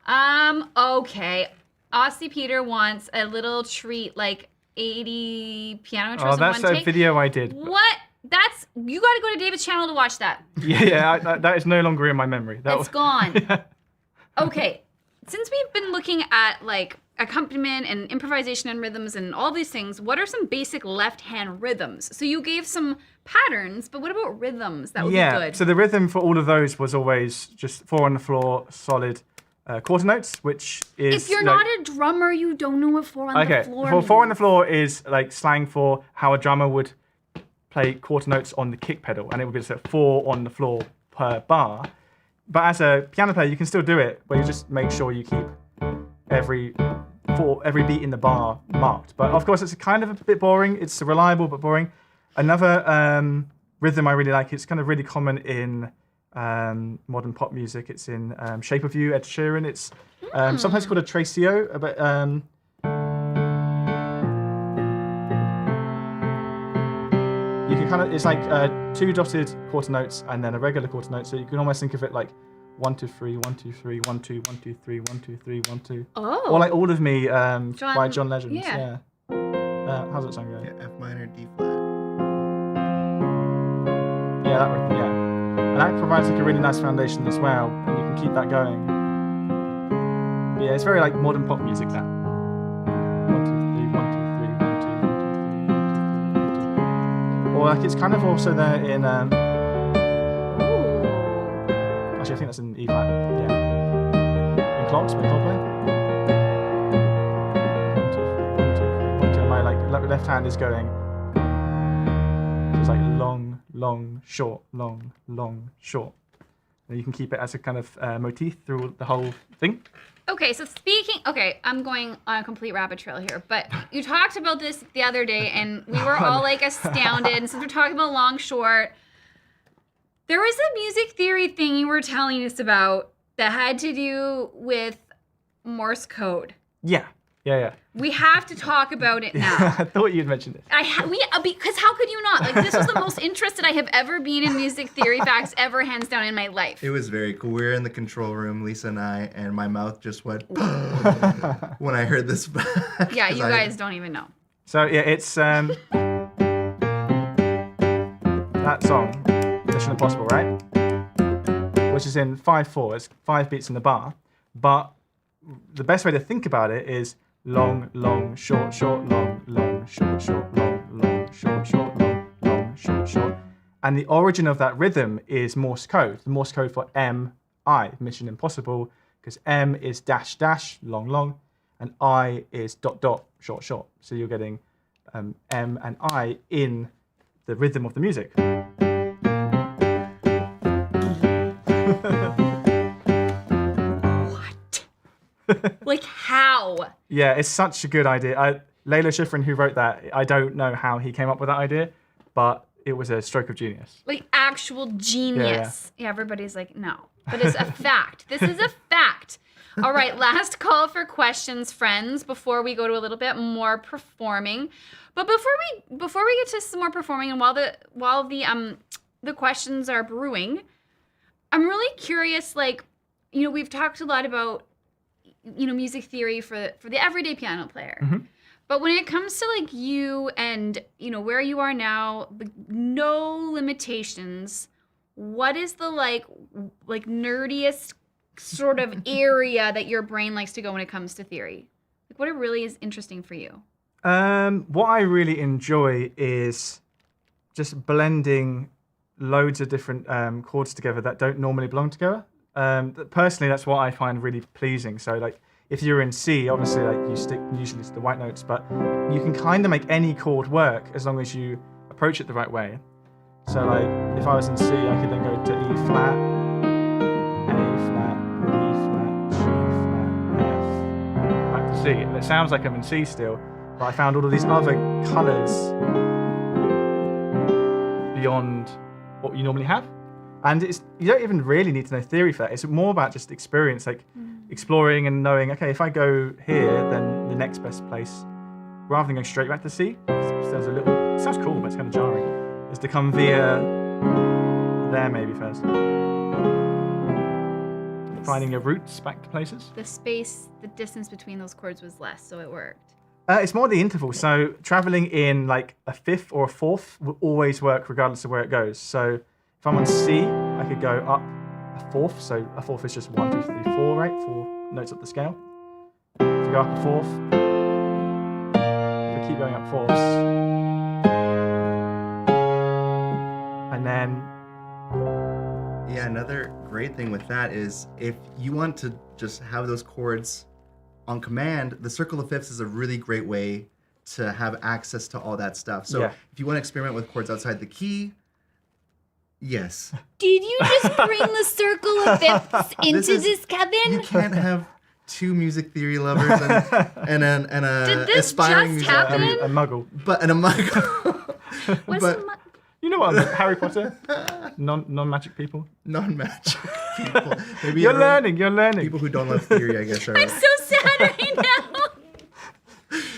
Okay. Aussie Peter wants a little treat, like 80 piano intros Oh, in that's one a take. video I did. What? That's you got to go to David's channel to watch that. Yeah, that is no longer in my memory. That It's was, gone. Yeah. Okay, since we've been looking at like accompaniment and improvisation and rhythms and all these things, what are some basic left-hand rhythms? So you gave some patterns, but what about rhythms? That would be good. So the rhythm for all of those was always just 4 on the floor, solid quarter notes, which is. If you're not a drummer, you don't know what 4 on the floor well, 4 on the means. floor is like slang for how a drummer would play quarter notes on the kick pedal, and it would be just 4 on the floor per bar. But as a piano player, you can still do it, but you just make sure you keep every beat in the bar marked. But of course, it's kind of a bit boring. It's reliable but boring. Another rhythm I really like. It's kind of really common in modern pop music. It's in Shape of You, Ed Sheeran. It's sometimes called a traceo, but you can kind of, it's like 2 dotted quarter notes and then a regular quarter note. So you can almost think of it like 1 2 3 1 2 3 1 2 1 2 3 1 2 3 1 2. Oh. Or like All of Me by John Legend. yeah. How's that song go? Yeah, F minor, D flat. Yeah, that rhythm, yeah. And that provides like a really nice foundation as well, and you can keep that going. But yeah, it's very like modern pop music, that. 1 2 3 1 2 3 1 2 1 2 3 1 2 3 1 2 3. Or like it's kind of also there in Ooh. actually I think that's in E flat, yeah. In clocks, when clock play. 1 2 3 1 2 3 1 2. My like left hand is going. So it's like long, long, short, long, long, short. And you can keep it as a kind of motif through the whole thing. Okay, so I'm going on a complete rabbit trail here, but you talked about this the other day and we were all like astounded. And since we're talking about long, short, there was a music theory thing you were telling us about that had to do with Morse code. Yeah. We have to talk about it now. I thought you'd mentioned it. Because how could you not? Like, this was the most interested I have ever been in music theory facts ever, hands down, in my life. It was very cool. We were in the control room, Lisa and I, and my mouth just went when I heard this. Yeah, you guys don't even know. So yeah, it's that song, Mission Impossible, right? Which is in 5/4. It's 5 beats in the bar. But the best way to think about it is long, long, short, short, long, long, short, short, long, long, short, short, long, long, short, short. And the origin of that rhythm is Morse code. The Morse code for M-I, Mission Impossible, because M is dash, dash, long, long, and I is dot, dot, short, short. So you're getting M and I in the rhythm of the music. Like, how? Yeah, it's such a good idea. Layla Schifrin, who wrote that, I don't know how he came up with that idea, but it was a stroke of genius. Like, actual genius. Yeah, everybody's like, no. But it's a fact. This is a fact. All right, last call for questions, friends, before we go to a little bit more performing. But before we get to some more performing, and while the questions are brewing, I'm really curious. Like, we've talked a lot about music theory for the everyday piano player. Mm-hmm. But when it comes to like you and where you are now, no limitations, what is the like nerdiest sort of area that your brain likes to go when it comes to theory? Like what it really is interesting for you? What I really enjoy is just blending loads of different chords together that don't normally belong together. Personally, that's what I find really pleasing. So like, if you're in C, obviously like you stick usually to the white notes, but you can kind of make any chord work as long as you approach it the right way. So like, if I was in C, I could then go to E flat, A flat, B flat, G flat, F, back to C. And it sounds like I'm in C still, but I found all of these other colours beyond what you normally have. And you don't even really need to know theory for that. It's more about just experience, like exploring and knowing, okay, if I go here, then the next best place, rather than going straight back to C, it sounds cool, but it's kind of jarring, is to come via there maybe first. Finding your roots back to places. The distance between those chords was less, so it worked. It's more the interval. So traveling in like a fifth or a fourth will always work regardless of where it goes. So if I'm on C, I could go up a fourth. So a fourth is just 1, 2, 3, 4, right? 4 notes up the scale. If you go up a fourth, we keep going up fourths. And then... Yeah, another great thing with that is if you want to just have those chords on command, the circle of fifths is a really great way to have access to all that stuff. So if you want to experiment with chords outside the key, yes. Did you just bring the circle of fifths into this, Kevin? You can't have two music theory lovers and a aspiring just music happen? theory, a muggle. and a muggle. What's but You know what? Harry Potter? Non-magic people? non-magic people. Maybe You're learning. People who don't love theory, I guess, are... I'm so sad right now.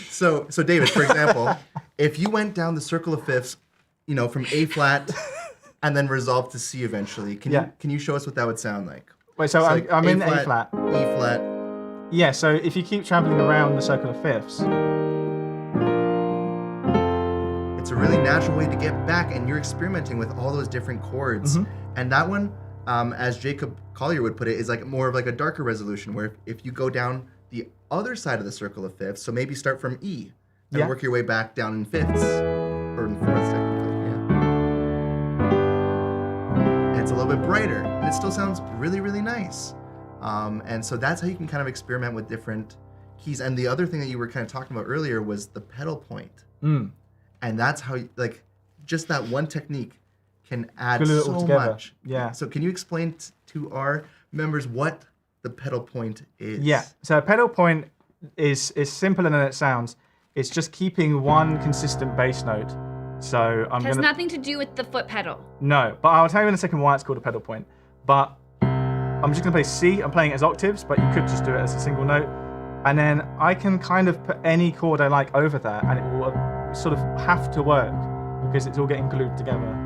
So David, for example, if you went down the circle of fifths, from A flat and then resolved to C eventually, can you show us what that would sound like? Wait, so I'm in A flat. E flat. Yeah, so if you keep traveling around the circle of fifths, it's a really natural way to get back, and you're experimenting with all those different chords. Mm-hmm. And that one, as Jacob Collier would put it, is like more of like a darker resolution, where if you go down the other side of the circle of fifths, so maybe start from E and work your way back down in fifths, or in fourths technically, And it's a little bit brighter, and it still sounds really, really nice. And so that's how you can kind of experiment with different keys. And the other thing that you were kind of talking about earlier was the pedal point. And that's how, just that one technique can add so much. Yeah. So can you explain to our members what the pedal point is? Yeah. So a pedal point is simpler than it sounds. It's just keeping one consistent bass note. So It has nothing to do with the foot pedal. No, but I'll tell you in a second why it's called a pedal point. But I'm just going to play C. I'm playing it as octaves, but you could just do it as a single note. And then I can kind of put any chord I like over there, and it will sort of have to work because it's all getting glued together.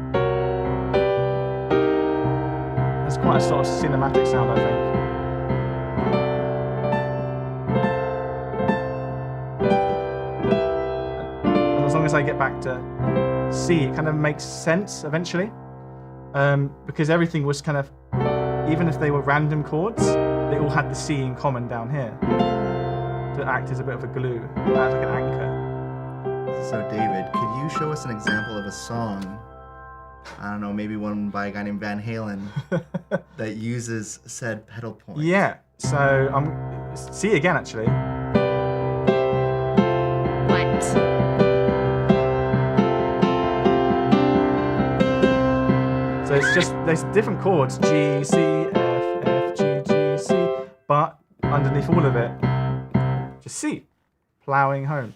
That's quite a sort of cinematic sound, I think. And as long as I get back to C, it kind of makes sense eventually, because everything was kind of, even if they were random chords, they all had the C in common down here to act as a bit of a glue, as like an anchor. So David, could you show us an example of a song, I don't know, maybe one by a guy named Van Halen, that uses said pedal point? Yeah, so C again actually. What? So it's just, there's different chords, G, C, F, F, G, G, C, but underneath all of it, just C, plowing home.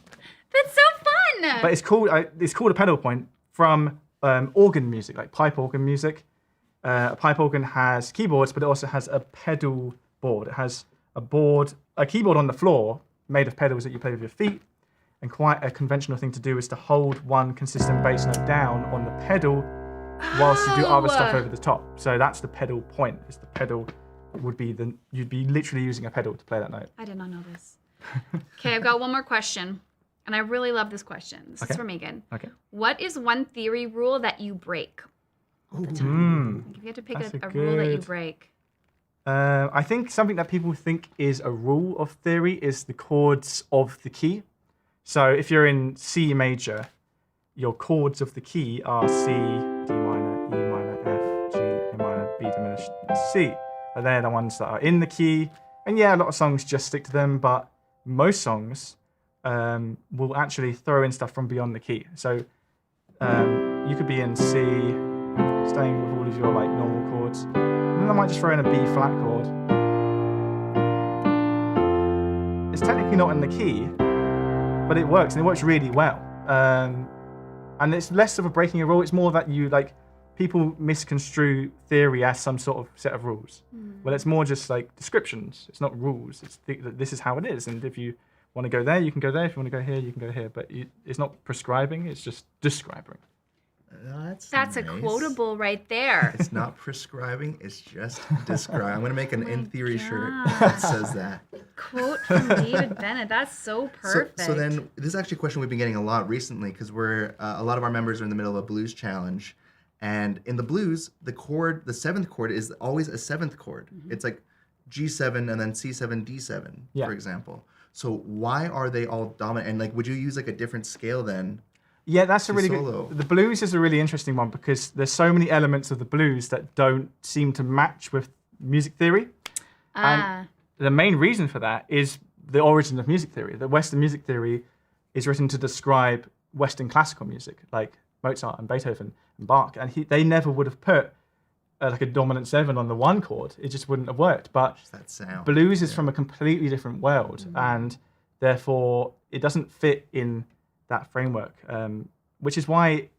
That's so fun! But it's called a pedal point from organ music, like pipe organ music. A pipe organ has keyboards, but it also has a pedal board. It has a keyboard on the floor made of pedals that you play with your feet. And quite a conventional thing to do is to hold one consistent bass note down on the pedal whilst you do other stuff over the top. So that's the pedal point. Is the pedal would be you'd be literally using a pedal to play that note. I did not know this. Okay, I've got one more question. And I really love this question. This is for Megan. Okay. What is one theory rule that you break all the time? Like if you had to pick a rule that you break. I think something that people think is a rule of theory is the chords of the key. So if you're in C major, your chords of the key are C, D minor, E minor, F, G, A minor, B diminished, C. And they're the ones that are in the key. And yeah, a lot of songs just stick to them, but most songs will actually throw in stuff from beyond the key. So you could be in C, staying with all of your like normal chords, and then I might just throw in a B flat chord. It's technically not in the key, but it works, and it works really well. And it's less of a breaking a rule. It's more that people misconstrue theory as some sort of set of rules. Well, it's more just like descriptions. It's not rules. It's this is how it is, and if you want to go there, you can go there. If you want to go here, you can go here. But it's not prescribing. It's just describing. That's nice. A quotable right there. It's not prescribing. It's just describing. I'm going to make an in theory shirt that says that. Quote from David Bennett. That's so perfect. So then, this is actually a question we've been getting a lot recently because we're a lot of our members are in the middle of a blues challenge, and in the blues, the seventh chord is always a seventh chord. It's like G7 and then C7, D7, for example. So why are they all dominant? And would you use a different scale then? Yeah, that's a really good. The blues is a really interesting one because there's so many elements of the blues that don't seem to match with music theory. And the main reason for that is the origin of music theory. The Western music theory is written to describe Western classical music, like Mozart and Beethoven and Bach, and they never would have put a dominant 7 on the one chord. It just wouldn't have worked. But that sound. Blues is from a completely different world, and therefore it doesn't fit in that framework, which is why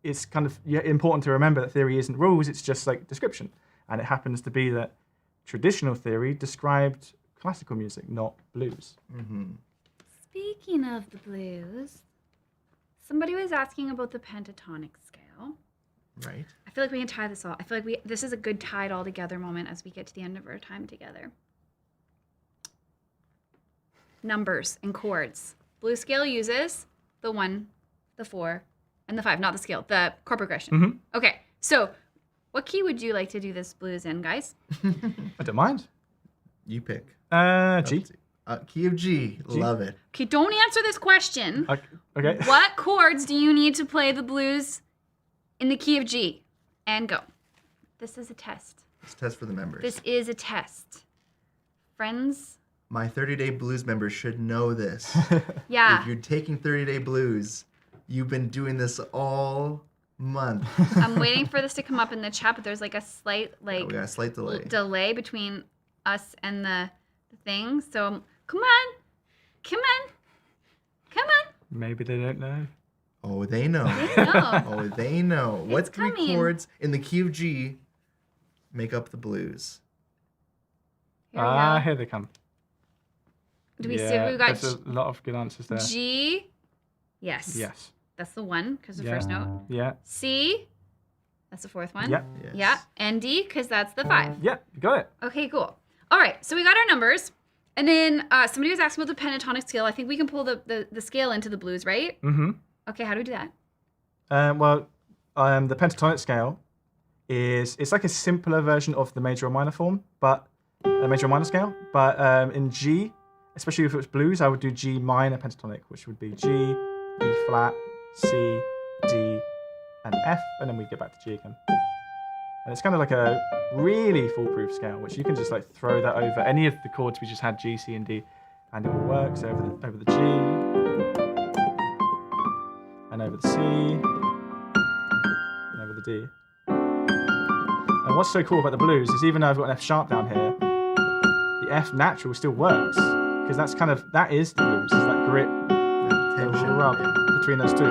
it's kind of important to remember that theory isn't rules, it's just description. And it happens to be that traditional theory described classical music, not blues. Speaking of the blues, somebody was asking about the pentatonic scale. Right. I feel like we can tie this all. I feel like this is a good tied all together moment as we get to the end of our time together. Numbers and chords. Blues scale uses the 1, the 4, and the 5, not the scale, the chord progression. Okay, so what key would you like to do this blues in, guys? I don't mind. You pick. G. Key of G. Love it. Okay, don't answer this question. Okay. What chords do you need to play the blues in the key of G? And go. This is a test. It's a test for the members. This is a test. Friends? My 30-day blues members should know this. Yeah. If you're taking 30-day blues, you've been doing this all month. I'm waiting for this to come up in the chat, but there's a slight we got a slight delay. Delay between us and the thing. So come on. Maybe they don't know. Oh, they know. They know. Oh, they know. What three coming. chords in the key of G make up the blues? Here they come. Do we see if we got there's a lot of good answers there. G? Yes. Yes. That's the 1, because the first note. Yeah. C? That's the 4th one. Yeah. Yes. Yeah. And D, because that's the 5. Yeah, you got it. Okay, cool. All right, so we got our numbers. And then somebody was asking about the pentatonic scale. I think we can pull the scale into the blues, right? Okay, how do we do that? The pentatonic scale it's like a simpler version of the major or minor form, but a major or minor scale. But in G, especially if it was blues, I would do G minor pentatonic, which would be G, B flat, C, D, and F, and then we get back to G again. And it's kind of like a really foolproof scale, which you can just throw that over any of the chords we just had, G, C, and D, and it will work. So over the G, and over the C, and over the D. And what's so cool about the blues is even though I've got an F sharp down here, the F natural still works, because that is the blues, is that grit, Tension. rub between those two.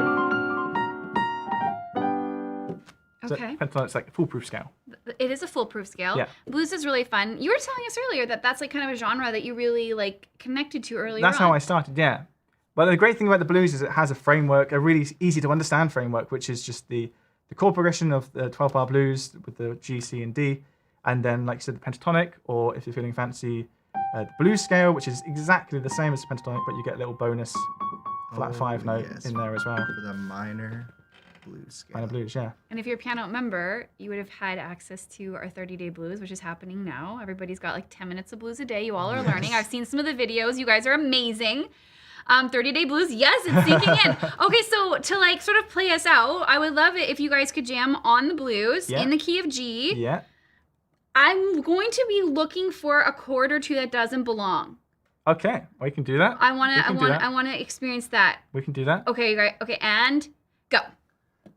Okay. So pentatonic's like a foolproof scale. It is a foolproof scale. Yeah. Blues is really fun. You were telling us earlier that that's like kind of a genre that you really like connected to earlier That's on. how I started, yeah. But the great thing about the blues is it has a framework, a really easy to understand framework, which is just the chord progression of the 12-bar blues with the G, C, and D. And then, like you said, the pentatonic, or if you're feeling fancy, the blues scale, which is exactly the same as the pentatonic, but you get a little bonus flat 5 note in there as well. For the minor blues scale. Minor blues, yeah. And if you're a Pianote member, you would have had access to our 30-day blues, which is happening now. Everybody's got like 10 minutes of blues a day. You all are learning. I've seen some of the videos. You guys are amazing. 30-day blues, yes, it's sinking in. Okay, so to like sort of play us out, I would love it if you guys could jam on the blues in the key of G. Yeah. I'm going to be looking for a chord or two that doesn't belong. Okay, we can do that. I want to experience that. We can do that. Okay, right. Okay, and go.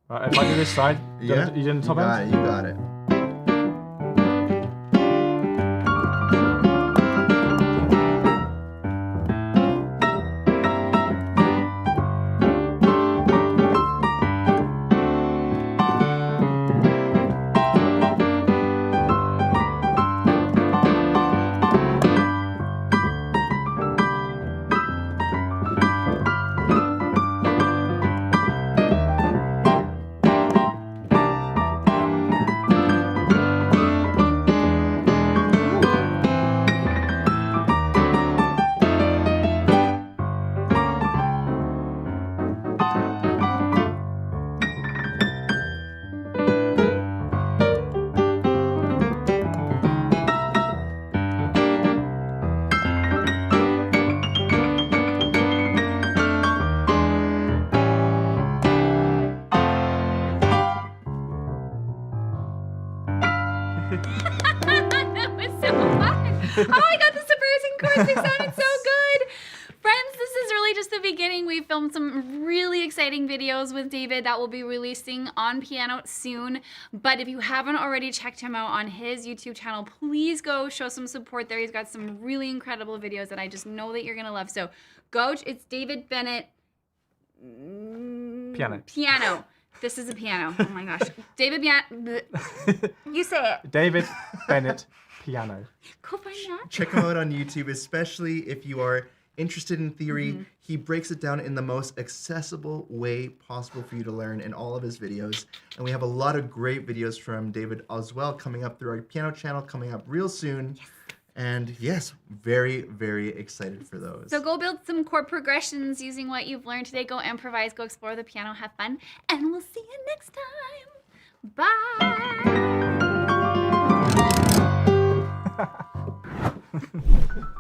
Right, if I do this side, you did the top end? You got it. That was so fun. Oh, I got the subversing chords. They sounded so good. Friends, this is really just the beginning. We filmed some really exciting videos with David that will be releasing on Pianote soon. But if you haven't already checked him out on his YouTube channel, please go show some support there. He's got some really incredible videos that I just know that you're going to love. So go, it's David Bennett. Piano. This is a piano. Oh my gosh. David Bennett. You say it. David Bennett Piano. Go find that. Check him out on YouTube, especially if you are interested in theory. He breaks it down in the most accessible way possible for you to learn in all of his videos. And we have a lot of great videos from David as well coming up through our piano channel, coming up real soon. Yes. And yes, very, very excited for those. So go build some chord progressions using what you've learned today. Go improvise, go explore the piano, have fun, and we'll see you next time. Bye.